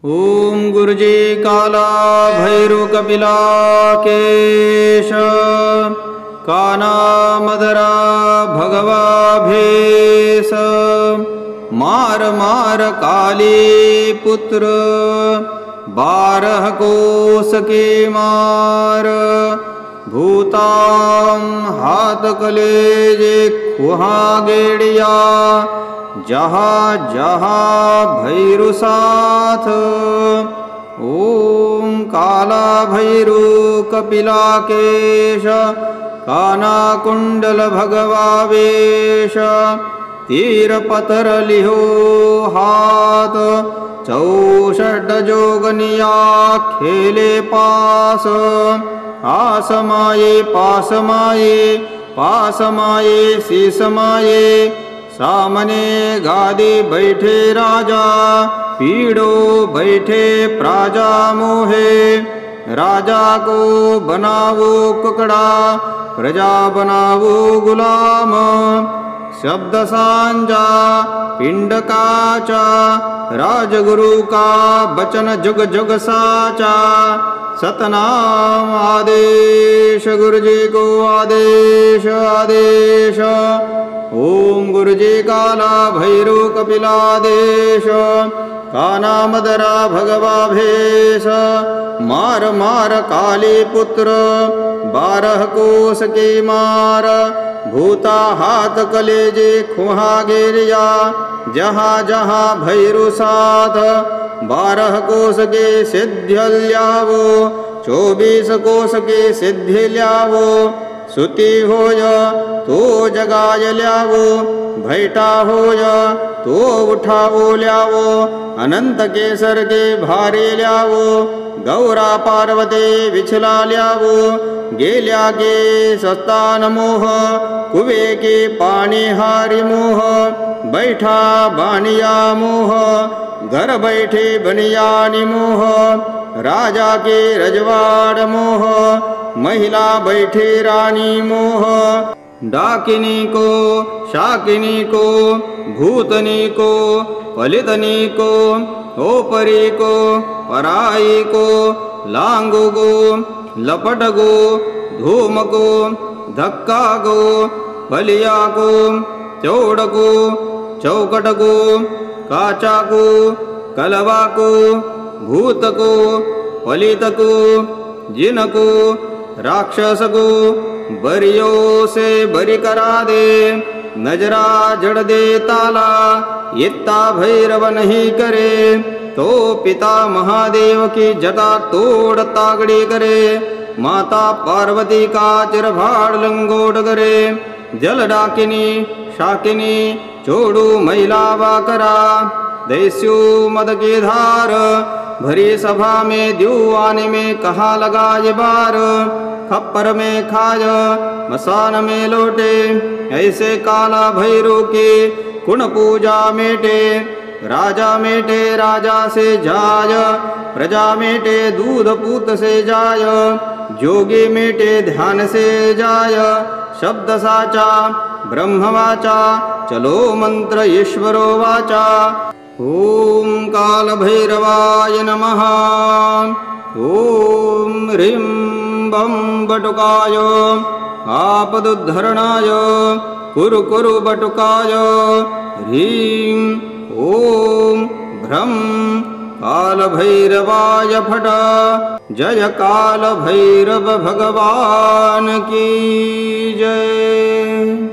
ओम गुरुजी काला भैरव कपिलाकेश काना मदरा भगवा भेष मार मार काली पुत्र 12 कोस के मार भूताम हाथ कलेजे खुहा गेड़िया जहाँ जहाँ भैरु साथ। ओम काला भैरु कपिलाकेश काना कुंडल भगवा वेश तीर पतर लिहो हाथ 64 जोगनिया खेले पास आसमाये पासमाये पासमाये सीसमाये सामने गादी बैठे राजा पीड़ो बैठे प्राजा मोहे राजा को बनावो कुकड़ा प्रजा बनावो गुलाम शब्द सांजा पिंड काचा राजगुरु का बचन जुग जुग साचा सतनाम आदेश गुरुजी को आदेश आदेश। ओम गुरुजी काला भैरव कपिलादेश काना मदरा भगवा भेष मार मार काली पुत्र 12 कोस के मार भूता हाथ कलेजे खुहा गेरिया जहाँ जहाँ भैरु साथ 12 कोस के सिद्ध ल्यावो 24 कोस के सिद्ध ल्यावो सुती होय तो जगाय ल्यावो भैटा होय तो उठावो ल्यावो अनंत केसर के भारे ल्यावो गौरा पार्वती विछला ल्यावो गेल्या के सस्तान मोह कुवे के पानी हारी मोह बैठा बानिया मोह घर बैठे बनियानी मोह राजा के रजवाड़ मोह महिला बैठे रानी मोह डाकिनी को शाकिनी को भूतनी को पलितनी को ओपरी को पराई को लांगो को लपट को धूम को धक्का को बलिया को चौड़ को चौकट को काचा को कलवा को भूत को पलित को जिन को राक्षस को बरियो से बरी करा दे नजरा जड़ दे ताला इत्ता भैरव नहीं करे तो पिता महादेव की जटा तोड़ तागड़ी करे माता पार्वती का चिरभाड़ लंगोट करे जल डाकिनी शाकिनी चोड़ू महिला वाकरा दैस्यु मद की धार भरी सभा में दीवाने में कहा लगा ये बार खप्पर में खाय मसान में लोटे ऐसे काला भैरव की कुण पूजा मेटे राजा मेटे राजा से जाय प्रजा मेटे दूध पूत से जाय जोगी मेटे ध्यान से जाय शब्द साचा ब्रह्मवाचा चलो मंत्र ईश्वरो वाचा। ओम काल भैरवाय नमः। ओम ह्रीं बं बटुकाय आपदुद्धरणाय कुरु कुरु बटुकाय ह्रीं ओम भ्रं काल भैरवाय फट जय काल भैरव भगवान की जय।